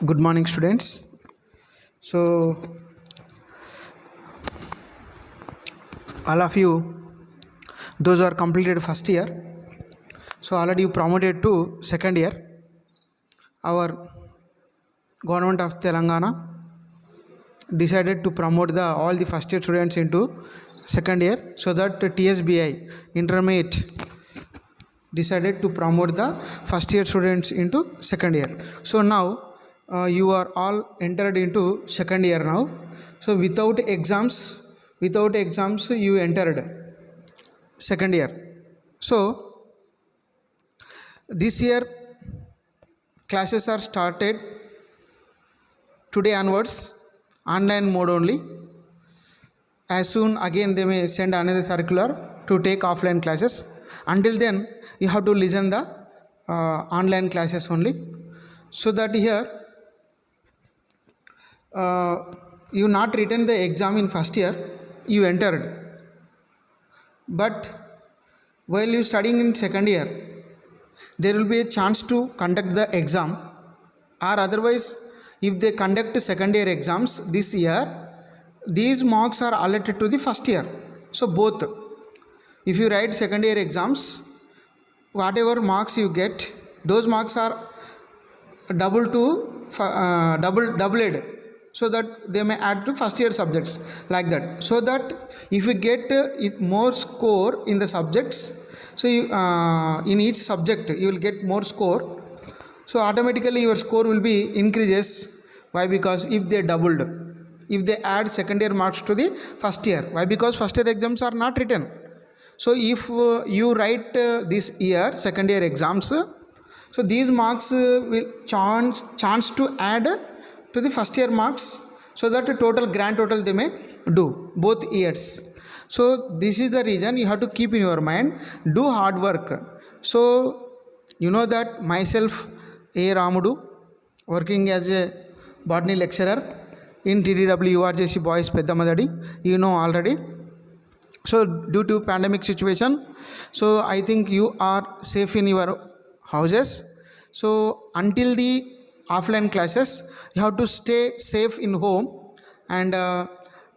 Good morning, students. So all of you, those who are completed first year, so already you promoted to second year. Our government of Telangana decided to promote all the first year students into second year, so that TSBI intermediate decided to promote the first year students into second year. So now you are all entered into second year now. So without exams you entered second year. So this year classes are started today onwards, online mode only. As soon again they may send another circular to take offline classes. Until then you have to listen the online classes only. So that here you not written the exam in first year, you entered, but while you studying in second year there will be a chance to conduct the exam, or otherwise if they conduct second year exams this year, these marks are allotted to the first year. So both, if you write second year exams, whatever marks you get, those marks are doubled, so that they may add to first year subjects, like that. So that if you get more score in the subjects, so you, in each subject you will get more score, so automatically your score will be increases. Why? Because if they doubled, if they add second year marks to the first year. Why? Because first year exams are not written. So if you write this year second year exams, so these marks will chance to add to the first year marks, so that total grand total they may do both years. So this is the reason you have to keep in your mind, do hard work. So you know that myself, A. Ramudu, working as a botany lecturer in TDW URJC Boys Peddamadadi, you know already. So due to pandemic situation, so I think you are safe in your houses. So until the offline classes, you have to stay safe in home, and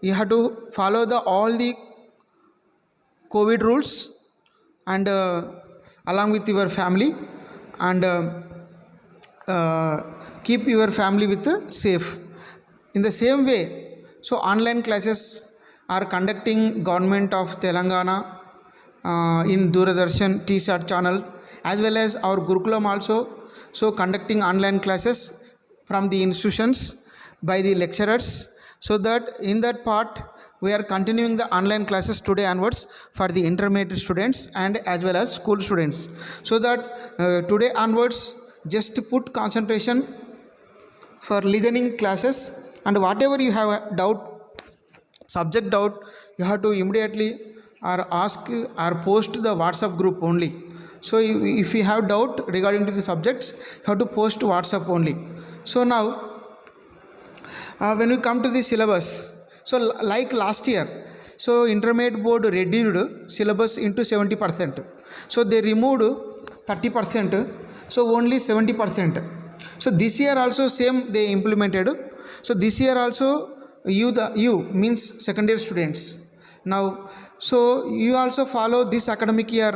you have to follow all the COVID rules, and along with your family, and keep your family with safe. In the same way, so online classes are conducting government of Telangana in Doordarshan TSAT channel, as well as our Gurukulam also, so conducting online classes from the institutions by the lecturers. So that in that part we are continuing the online classes today onwards for the intermediate students and as well as school students. So that today onwards just put concentration for listening classes, and whatever you have a doubt, subject doubt, you have to immediately or ask or post the WhatsApp group only. So if you have doubt regarding to the subjects, you have to post WhatsApp only. So now when we come to the syllabus, so like last year, so intermediate board reduced syllabus into 70%. So they removed 30%, so only 70%. So this year also same they implemented. So this year also you means second year students now, so you also follow this academic year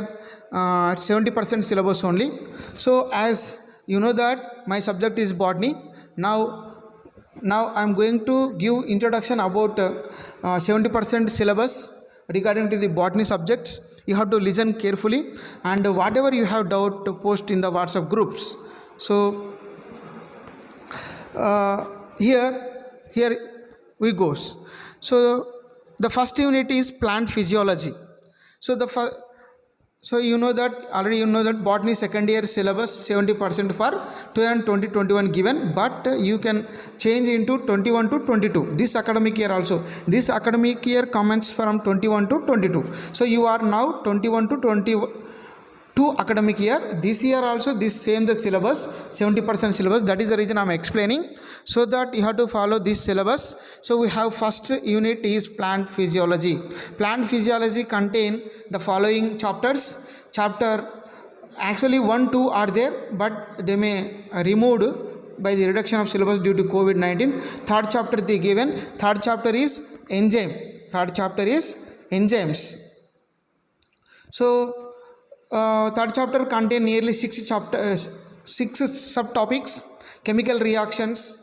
70% syllabus only. So as you know that my subject is botany, now I am going to give introduction about 70% syllabus regarding to the botany subjects. You have to listen carefully, and whatever you have doubt to post in the WhatsApp groups. So here we goes. So the first unit is plant physiology. So so you know that already, you know that botany second year syllabus 70% for 2020-21 given, but you can change into 21 to 22 this academic year also. This academic year commences from 21 to 22. So you are now 21 to 22 academic year. This year also this same the syllabus 70% syllabus. That is the reason I am explaining, so that you have to follow this syllabus. So we have first unit is plant physiology. Plant physiology contain the following chapters. Chapter actually 1, 2 are there, but they may removed by the reduction of syllabus due to COVID-19. Third chapter they given. Third chapter is enzyme. Third chapter is enzymes. So third chapter contain nearly six subtopics. Chemical reactions.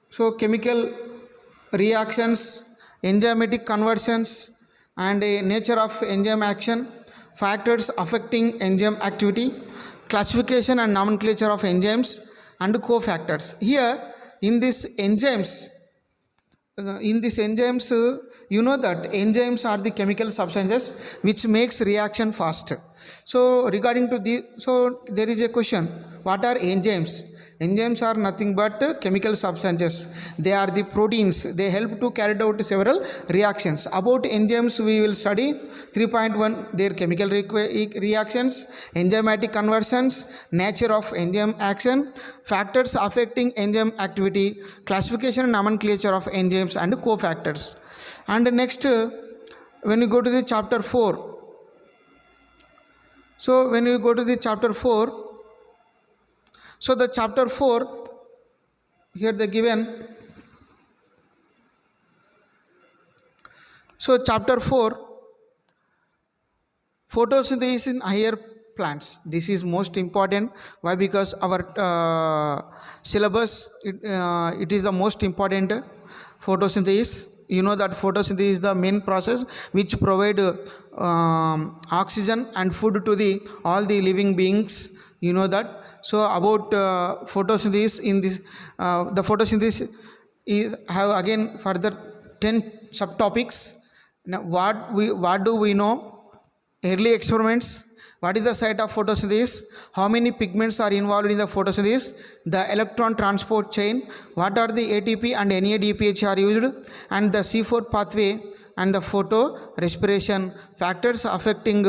So chemical reactions, enzymatic conversions, and nature of enzyme action, factors affecting enzyme activity, classification and nomenclature of enzymes, and cofactors. Here in this enzymes, you know that enzymes are the chemical substances which makes reaction fast. So regarding to the, so there is a question, what are enzymes? Enzymes are nothing but chemical substances. They are the proteins. They help to carry out several reactions. About enzymes we will study 3.1, their chemical reactions, enzymatic conversions, nature of enzyme action, factors affecting enzyme activity, classification and nomenclature of enzymes, and cofactors. And next, when you go to the chapter 4, so when you go to the chapter 4, so the chapter 4, here they given. So chapter 4, photosynthesis in higher plants. This is most important. Why? Because our syllabus, it is the most important photosynthesis. You know that photosynthesis is the main process which provide oxygen and food to the all the living beings. You know that. So about photosynthesis in this, the photosynthesis is have again further 10 subtopics. Now what do we know? Early experiments. What is the site of photosynthesis? How many pigments are involved in the photosynthesis? The electron transport chain. What are the ATP and NADPH are used? And the C4 pathway and the photo respiration. Factors affecting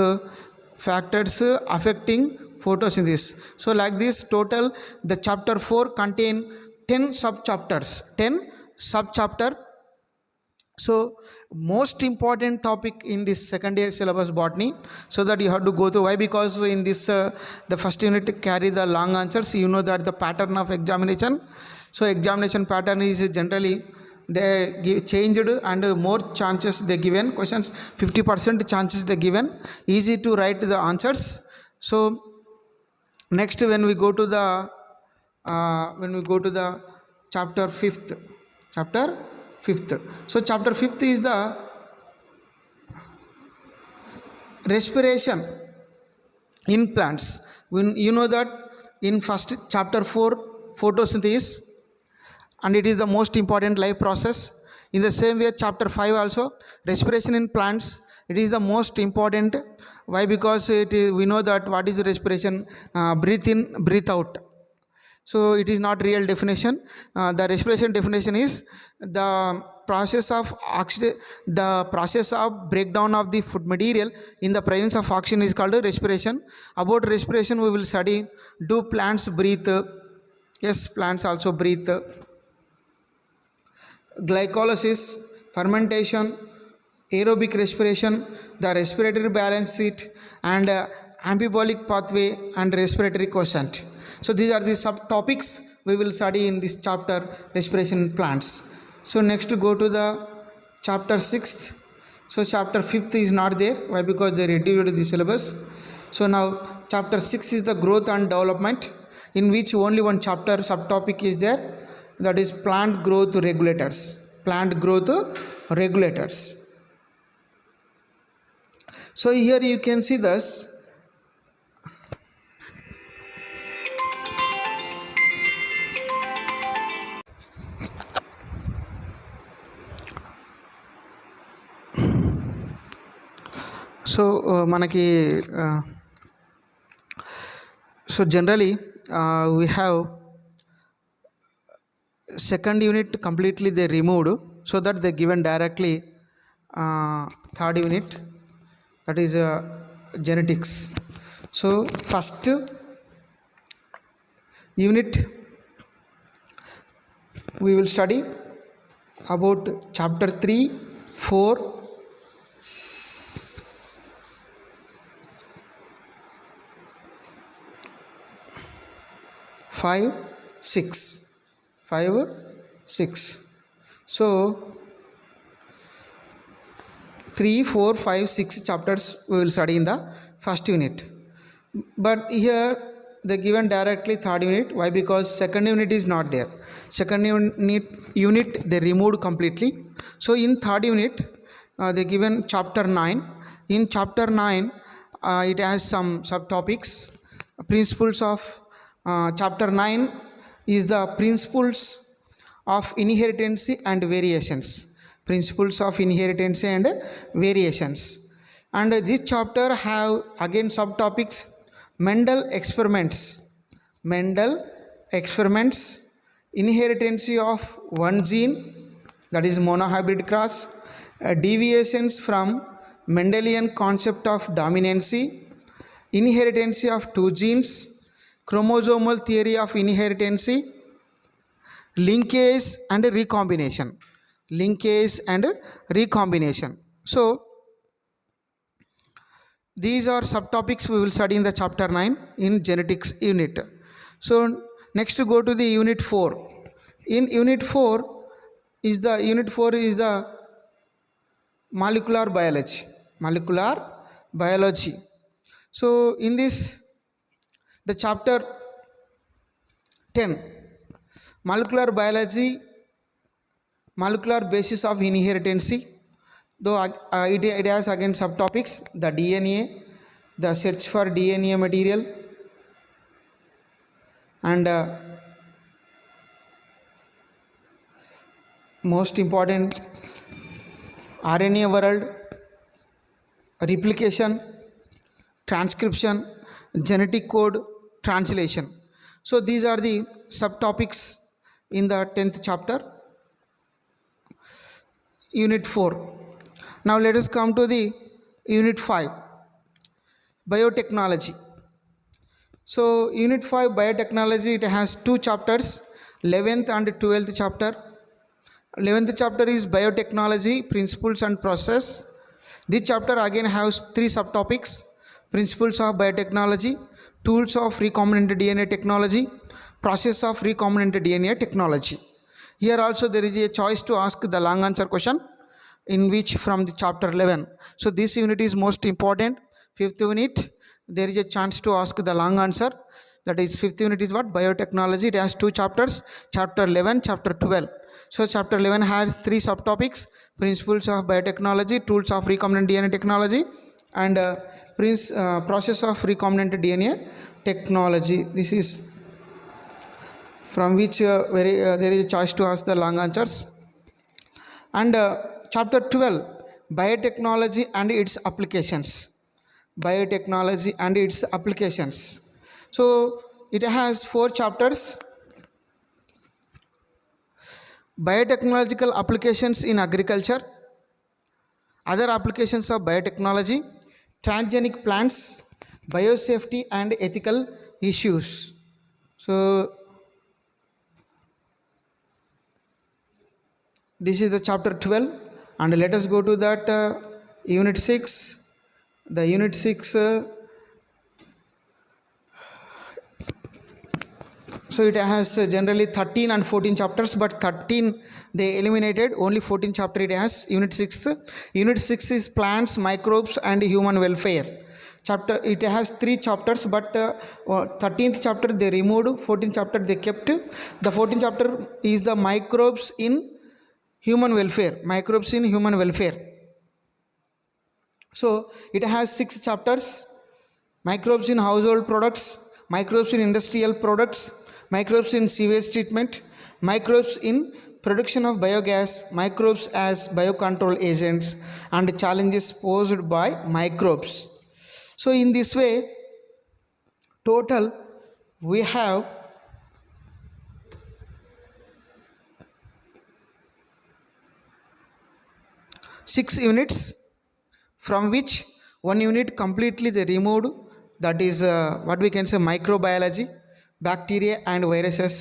photosynthesis. So like this, total the chapter 4 contain 10 subchapters. 10 subchapter. So most important topic in this second year syllabus botany, so that you have to go through. Why? Because in this the first unit carry the long answers. You know that the pattern of examination. So examination pattern is generally they give changed and more chances they given. Questions 50% chances they given. Easy to write the answers. So next, when we go to the chapter 5th. So chapter 5th is the respiration in plants. When you know that in first chapter 4 photosynthesis, and it is the most important life process. In the same way, chapter 5 also respiration in plants. It is the most important. Why? Because we know that what is respiration? Breathe in, breathe out. So it is not real definition. The respiration definition is the process of breakdown of the food material in the presence of oxygen is called respiration. About respiration we will study. Do plants breathe? Yes, plants also breathe. Glycolysis, fermentation, aerobic respiration, the respiratory balance sheet, and amphibiolic pathway and respiratory quotient. So these are the subtopics we will study in this chapter, respiration in plants. So next go to the chapter 6th. So chapter 5th is not there. Why? Because they reduced the syllabus. So now chapter 6 is the growth and development, in which only one chapter subtopic is there, that is plant growth regulators. Plant growth regulators. So here you can see this. So manaki so generally we have second unit completely they removed, so that they given directly third unit, that is genetics. So first unit we will study about chapter 3, 4, 5 6 5 6. So 3 4 5 6 chapters we will study in the first unit, but here they given directly third unit. Why? Because second unit is not there. Second unit they removed completely. So in third unit they given chapter 9. In chapter 9 it has some subtopics. Principles of chapter 9 is the principles of inheritance and variations. Principles of inheritance and variations. And this chapter have again subtopics: Mendel experiments, inheritance of one gene, that is monohybrid cross, deviations from Mendelian concept of dominancy, inheritance of two genes, chromosomal theory of inheritance, linkage and recombination. So these are subtopics we will study in the chapter 9 in genetics unit. So next go to the unit 4. In unit 4 is the molecular biology. So in this, the chapter 10, molecular biology, molecular basis of inheritance, though it has again subtopics: the DNA, the search for DNA material, and most important, RNA world, replication, transcription, genetic code, translation. So these are the subtopics in the 10th chapter, unit 4. Now let us come to the unit 5, biotechnology. So unit 5 biotechnology, it has two chapters, 11th and 12th chapter. 11th chapter is biotechnology, principles and process. This chapter again has three subtopics: principles of biotechnology, tools of recombinant DNA technology, process of recombinant DNA technology. Here also there is a choice to ask the long answer question, in which from the chapter 11. So this unit is most important. 5th unit there is a chance to ask the long answer, that is 5th unit is what? Biotechnology. It has two chapters, chapter 11, chapter 12. So chapter 11 has three subtopics: principles of biotechnology, tools of recombinant DNA technology, and process of recombinant DNA technology. This is from which there is a choice to ask the long answers. And chapter 12, biotechnology and its applications. So it has 4 chapters: biotechnological applications in agriculture, other applications of biotechnology, transgenic plants, biosafety and ethical issues. So this is the chapter 12, and let us go to that unit 6. The unit 6, so it has generally 13 and 14 chapters, but 13 they eliminated, only 14 chapter it has. Unit 6 is plants, microbes and human welfare chapter. It has 3 chapters, but 13th chapter they removed, 14th chapter they kept. The 14th chapter is the microbes in human welfare. So it has 6 chapters: microbes in household products, microbes in industrial products, microbes in sewage treatment, microbes in production of biogas, microbes as biocontrol agents, and challenges posed by microbes. So in this way, total we have 6 units, from which 1 unit completely they removed, that is what we can say microbiology, bacteria and viruses.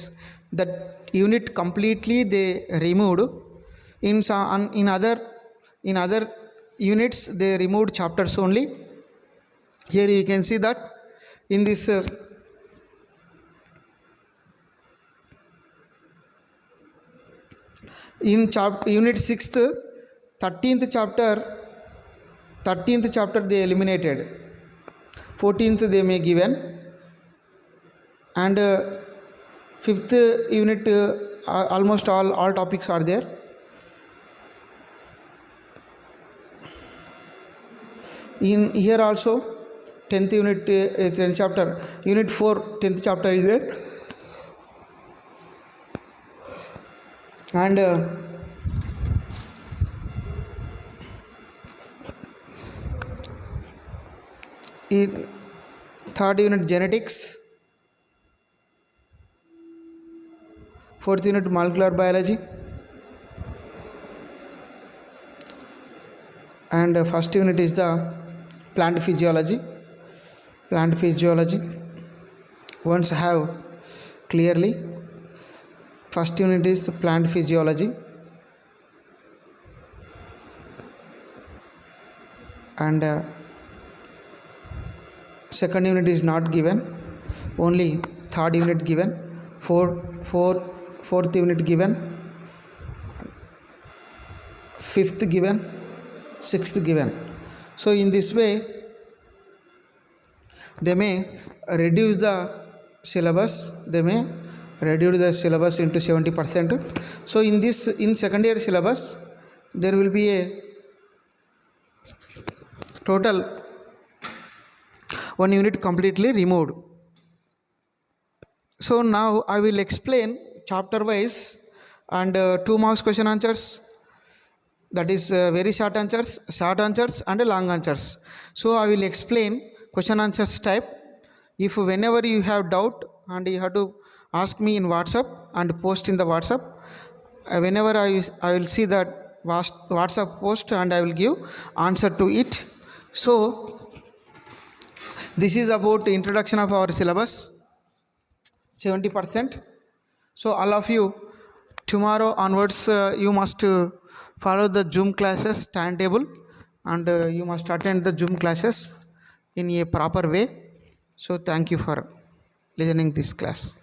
That unit completely they removed. In other units they removed chapters only. Here you can see that in this in unit 6th 13th chapter they eliminated, 14th they may given, and 5th unit almost all topics are there. In here also 10th unit 10th chapter unit 4 10th chapter is there, and in 3rd unit genetics, 4th unit molecular biology, and first unit is the plant physiology. Once have clearly, first unit is the plant physiology, and second unit is not given, only third unit given, fourth unit given, fifth given, sixth given. So in this way they may reduce the syllabus, into 70%. So in second year syllabus there will be a total one unit completely removed. So now I will explain chapter wise, and 2 marks question answers, that is very short answers and long answers. So I will explain question answers type. If whenever you have doubt, and you have to ask me in WhatsApp and post in the WhatsApp, whenever I will see that WhatsApp post and I will give answer to it. So this is about the introduction of our syllabus, 70%. So all of you, tomorrow onwards you must follow the Zoom classes timetable, and you must attend the Zoom classes in a proper way. So thank you for listening this class.